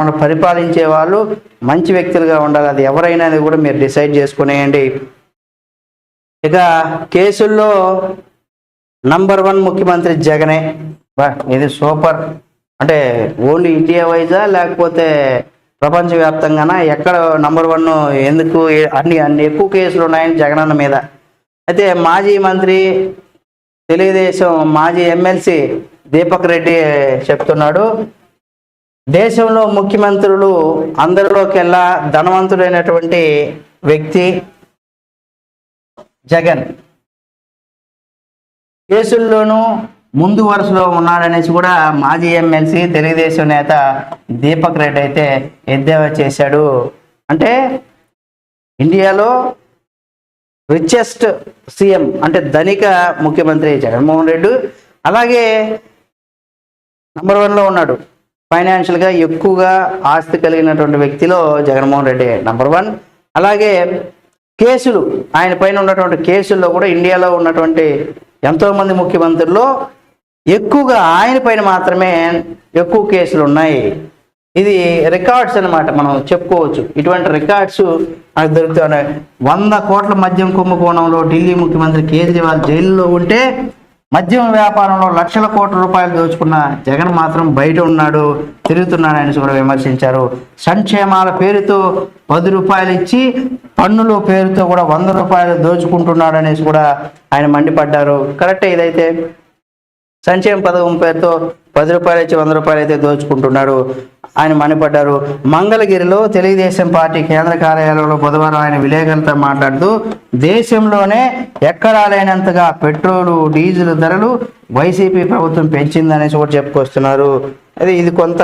మనం పరిపాలించే వాళ్ళు మంచి వ్యక్తులుగా ఉండాలి. అది ఎవరైనా కూడా మీరు డిసైడ్ చేసుకునేయండి. ఇక కేసుల్లో నంబర్ 1 ముఖ్యమంత్రి జగనే. ఇది సూపర్. అంటే ఓన్లీ ఇండియా వైజా లేకపోతే ప్రపంచవ్యాప్తంగానా, ఎక్కడ నంబర్ 1 ఎందుకు అన్ని ఎక్కువ కేసులు ఉన్నాయని జగనన్న మీద. అయితే మాజీ మంత్రి తెలుగుదేశం మాజీ ఎమ్మెల్సీ దీపక్ రెడ్డి చెప్తున్నాడు, దేశంలో ముఖ్యమంత్రులు అందరిలోకెల్లా ధనవంతుడైనటువంటి వ్యక్తి జగన్, కేసుల్లోనూ ముందు వరుసలో ఉన్నాడనేసి కూడా మాజీ ఎమ్మెల్సీ తెలుగుదేశం నేత దీపక్ రెడ్డి అయితే ఎద్దేవా చేశాడు. అంటే ఇండియాలో రిచెస్ట్ సీఎం అంటే ధనిక ముఖ్యమంత్రి జగన్మోహన్ రెడ్డి, అలాగే నంబర్ 1లో ఉన్నాడు. ఫైనాన్షియల్గా ఎక్కువగా ఆస్తి కలిగినటువంటి వ్యక్తిలో జగన్మోహన్ రెడ్డి నంబర్ 1. అలాగే కేసులు, ఆయన పైన ఉన్నటువంటి కేసుల్లో కూడా ఇండియాలో ఉన్నటువంటి ఎంతోమంది ముఖ్యమంత్రుల్లో ఎక్కువగా ఆయన పైన మాత్రమే ఎక్కువ కేసులు ఉన్నాయి. ఇది రికార్డ్స్ అన్నమాట, మనం చెప్పుకోవచ్చు. ఇటువంటి రికార్డ్స్ మనకు దొరుకుతున్నాయి. 100 కోట్ల మద్యం కుంభకోణంలో ఢిల్లీ ముఖ్యమంత్రి కేజ్రీవాల్ జైల్లో ఉంటే మద్యం వ్యాపారంలో లక్షల కోట్ల రూపాయలు దోచుకున్న జగన్ మాత్రం బయట ఉన్నాడు, తిరుగుతున్నాడని కూడా విమర్శించారు. సంక్షేమాల పేరుతో 10 రూపాయలు ఇచ్చి పన్నుల పేరుతో కూడా 100 రూపాయలు దోచుకుంటున్నాడు అనేసి కూడా ఆయన మండిపడ్డారు. కరెక్టే ఇదైతే. సంక్షేమ పథకం పేరుతో 10 రూపాయలు ఇచ్చి 100 రూపాయలు అయితే దోచుకుంటున్నాడు ఆయన మండిపడ్డారు. మంగళగిరిలో తెలుగుదేశం పార్టీ కేంద్ర కార్యాలయంలో బుధవారం ఆయన విలేకరులతో మాట్లాడుతూ, దేశంలోనే ఎక్కడా లేనంతగా పెట్రోలు డీజిల్ ధరలు వైసీపీ ప్రభుత్వం పెంచిందనేసి కూడా చెప్పుకొస్తున్నారు. అది ఇది కొంత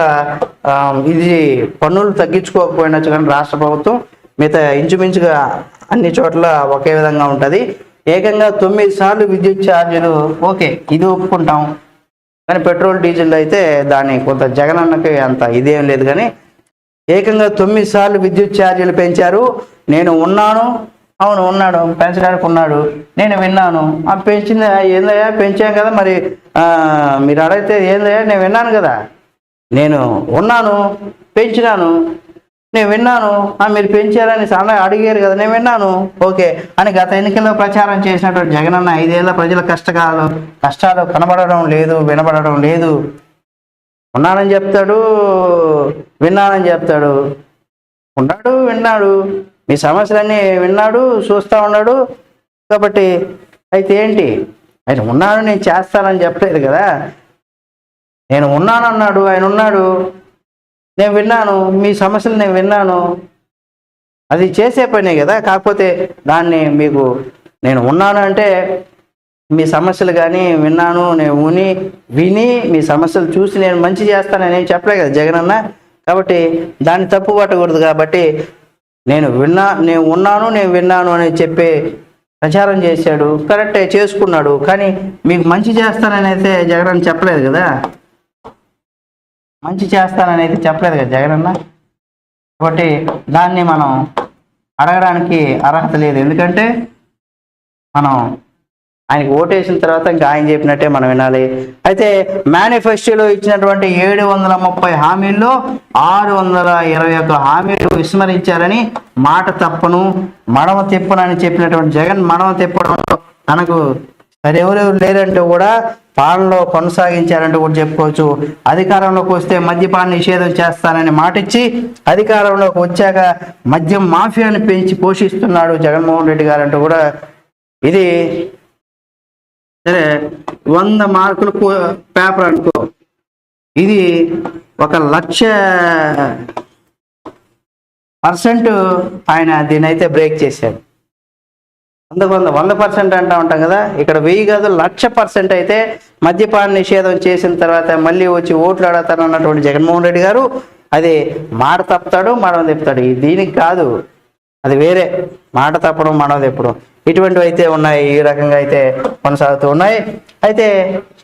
ఇది పన్నులు తగ్గించుకోకపోయినా కానీ రాష్ట్ర ప్రభుత్వం మిగతా ఇంచుమించుగా అన్ని చోట్ల ఒకే విధంగా ఉంటుంది. ఏకంగా 9 సార్లు విద్యుత్ ఛార్జీలు, ఓకే ఇది ఒప్పుకుంటాం, కానీ పెట్రోల్ డీజిల్ అయితే దాన్ని కొంత జగనన్నకి అంత ఇదేం లేదు. కానీ ఏకంగా 9 సార్లు విద్యుత్ ఛార్జీలు పెంచారు. నేను ఉన్నాను, అవును ఉన్నాడు, పెంచడానికి ఉన్నాడు, నేను విన్నాను. పెంచింది ఏందయ్యా, పెంచాం కదా, మరి మీరు అడిగితే ఏందయ్యా, నేను విన్నాను కదా, నేను ఉన్నాను, పెంచినాను, నేను విన్నాను, మీరు పెంచారని చాలా అడిగారు కదా, నేను విన్నాను, ఓకే అని గత ఎన్నికల్లో ప్రచారం చేసినటువంటి జగనన్న 5 ఏళ్ల ప్రజల కష్టాలు కనబడడం లేదు, వినబడడం లేదు. ఉన్నానని చెప్తాడు, విన్నానని చెప్తాడు, ఉన్నాడు, విన్నాడు, మీ సమస్యలన్నీ విన్నాడు, చూస్తూ ఉన్నాడు. కాబట్టి అయితే ఏంటి, ఆయన ఉన్నాడు, నేను చేస్తానని చెప్పలేదు కదా, నేను ఉన్నాను అన్నాడు, ఆయన ఉన్నాడు, నేను విన్నాను, మీ సమస్యలు నేను విన్నాను, అది చేసే పనే కదా. కాకపోతే దాన్ని మీకు నేను ఉన్నాను అంటే మీ సమస్యలు కానీ విన్నాను, నేను విని మీ సమస్యలు చూసి నేను మంచి చేస్తానని నేను చెప్పలే కదా జగనన్న. కాబట్టి దాన్ని తప్పు పట్టకూడదు. కాబట్టి నేను ఉన్నాను, నేను విన్నాను అని చెప్పి ప్రచారం చేశాడు, కరెక్టే చేసుకున్నాడు. కానీ మీకు మంచి చేస్తానని అయితే జగనన్న చెప్పలేదు కదా, మంచి చేస్తానని అయితే చెప్పలేదు కదా జగనన్న. కాబట్టి దాన్ని మనం అడగడానికి అర్హత లేదు. ఎందుకంటే మనం ఆయనకి ఓటేసిన తర్వాత ఇంకా ఆయన చెప్పినట్టే మనం వినాలి. అయితే మేనిఫెస్టోలో ఇచ్చినటువంటి 730 హామీల్లో 621 హామీలు విస్మరించారని, మాట తప్పను మడమ తిప్పనని చెప్పినటువంటి జగన్ మడమ తిప్పడంలో తనకు ఎవరెవరు లేరంటూ కూడా పాలనలో కొనసాగించారంటూ కూడా చెప్పుకోవచ్చు. అధికారంలోకి వస్తే మద్యపాన నిషేధం చేస్తానని మాటిచ్చి అధికారంలోకి వచ్చాక మద్యం మాఫియాని పెంచి పోషిస్తున్నాడు జగన్మోహన్ రెడ్డి గారు అంటూ కూడా, ఇది సరే 100 మార్కులు పేపర్ అనుకో, ఇది 1,00,000% ఆయన దీని అయితే బ్రేక్ చేశాడు. 100% అంటూ ఉంటాం కదా, ఇక్కడ 1000 కాదు 1,00,000% అయితే మద్యపాన నిషేధం చేసిన తర్వాత మళ్ళీ వచ్చి ఓట్లు అడతాను అన్నటువంటి జగన్మోహన్ రెడ్డి గారు అది మాట తప్పుతాడు, మడవ తిప్పుతాడు. దీనికి కాదు, అది వేరే. మాట తప్పడం, మడవ తిప్పడం ఇటువంటివి అయితే ఉన్నాయి. ఈ రకంగా అయితే కొనసాగుతూ ఉన్నాయి. అయితే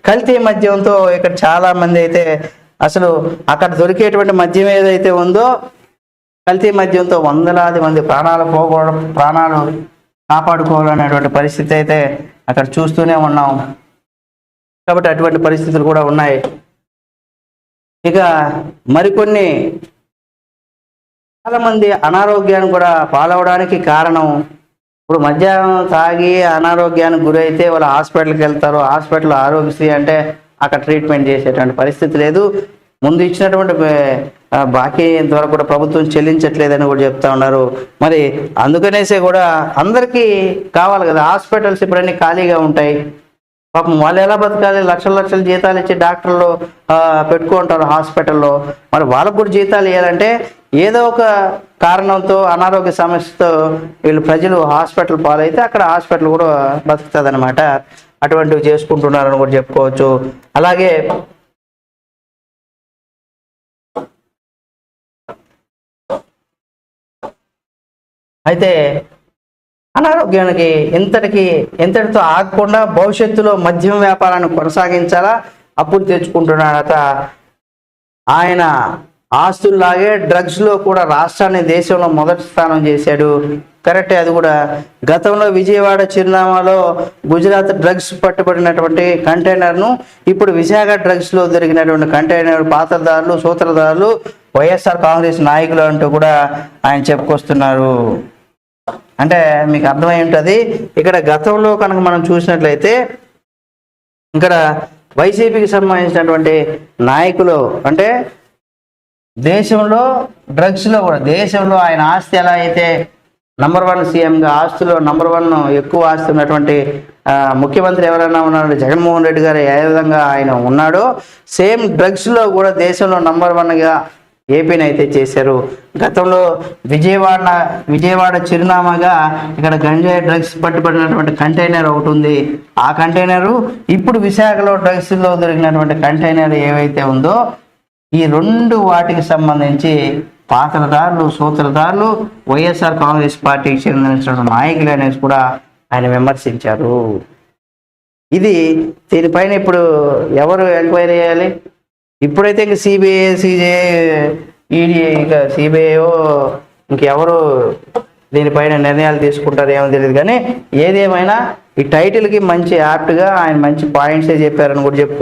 కల్తీ మద్యంతో ఇక్కడ చాలా మంది అయితే అసలు అక్కడ దొరికేటువంటి మద్యం ఏదైతే ఉందో కల్తీ మద్యంతో వందలాది మంది ప్రాణాలు కాపాడుకోవాలనేటువంటి పరిస్థితి అయితే అక్కడ చూస్తూనే ఉన్నాం. కాబట్టి అటువంటి పరిస్థితులు కూడా ఉన్నాయి. ఇక మరికొన్ని చాలా మంది అనారోగ్యానికి కూడా పాలవడానికి కారణం, ఇప్పుడు మద్యాహ్నం తాగి అనారోగ్యానికి గురైతే వాళ్ళు హాస్పిటల్కి వెళ్తారు. హాస్పిటల్ ఆరోగ్యశ్రీ అంటే అక్కడ ట్రీట్మెంట్ చేసేటువంటి పరిస్థితి లేదు. ముందు ఇచ్చినటువంటి బాకీ ఇంతవరకు కూడా ప్రభుత్వం చెల్లించట్లేదని కూడా చెప్తా ఉన్నారు. మరి అందుకనేసే కూడా అందరికీ కావాలి కదా హాస్పిటల్స్, ఇప్పుడన్నీ ఖాళీగా ఉంటాయి. పాపం వాళ్ళు ఎలా బతకాలి? లక్షల లక్షల జీతాలు ఇచ్చి డాక్టర్లు పెట్టుకుంటారు హాస్పిటల్లో. మరి వాళ్ళకు కూడా జీతాలు ఇవ్వాలంటే ఏదో ఒక కారణంతో అనారోగ్య సమస్యతో వీళ్ళు ప్రజలు హాస్పిటల్ పాలైతే అక్కడ హాస్పిటల్ కూడా బతుకుతుంది అనమాట. అటువంటివి చేసుకుంటున్నారని కూడా చెప్పుకోవచ్చు. అలాగే అయితే అనారోగ్యానికి ఎంతటితో ఆగకుండా భవిష్యత్తులో మద్యం వ్యాపారాన్ని కొనసాగించాలా, అప్పులు తెచ్చుకుంటున్నాడట. ఆయన ఆస్తుల్లాగే డ్రగ్స్లో కూడా రాష్ట్రాన్ని దేశంలో మొదటి స్థానం చేశాడు. కరెక్టే, అది కూడా. గతంలో విజయవాడ చిరునామాలో గుజరాత్ డ్రగ్స్ పట్టుబడినటువంటి కంటైనర్ను ఇప్పుడు విశాఖ డ్రగ్స్లో దొరికినటువంటి కంటైనర్ పాత్రదారులు, సూత్రధారులు వైఎస్ఆర్ కాంగ్రెస్ నాయకులు అంటూ కూడా ఆయన చెప్పుకొస్తున్నారు. అంటే మీకు అర్థమై ఉంటుంది. ఇక్కడ గతంలో కనుక మనం చూసినట్లయితే ఇక్కడ వైసీపీకి సంబంధించినటువంటి నాయకులు అంటే దేశంలో డ్రగ్స్లో కూడా దేశంలో ఆయన ఆస్తి ఎలా అయితే నంబర్ 1 సీఎంగా ఆస్తులో నంబర్ 1 ఎక్కువ ఆస్తి ఉన్నటువంటి ముఖ్యమంత్రి ఎవరైనా ఉన్నాడు జగన్మోహన్ రెడ్డి గారు ఏ విధంగా ఆయన ఉన్నాడో సేమ్ డ్రగ్స్లో కూడా దేశంలో నంబర్ 1గా ఏపీని అయితే చేశారు. గతంలో విజయవాడ చిరునామాగా ఇక్కడ గంజాయి డ్రగ్స్ పట్టుబడినటువంటి కంటైనర్ ఒకటి ఉంది. ఆ కంటైనరు ఇప్పుడు విశాఖలో డ్రగ్స్లో దొరికినటువంటి కంటైనర్ ఏవైతే ఉందో ఈ 2 వాటికి సంబంధించి పాత్రదారులు, సూత్రధారులు వైఎస్ఆర్ కాంగ్రెస్ పార్టీకి చెందిన నాయకులు అనేసి కూడా ఆయన విమర్శించారు. దీనిపైన ఇప్పుడు ఎవరు ఎంక్వైరీ చేయాలి? ఇప్పుడైతే ఇంక సిబిఐ, సిజే, ఈడీ, ఇక సిబిఐఓ ఇంకెవరు దీనిపైన నిర్ణయాలు తీసుకుంటారు ఏమో తెలియదు. కానీ ఏదేమైనా ఈ టైటిల్కి మంచి యాప్ట్గా ఆయన మంచి పాయింట్సే చెప్పారని కూడా చెప్పుకోవచ్చు.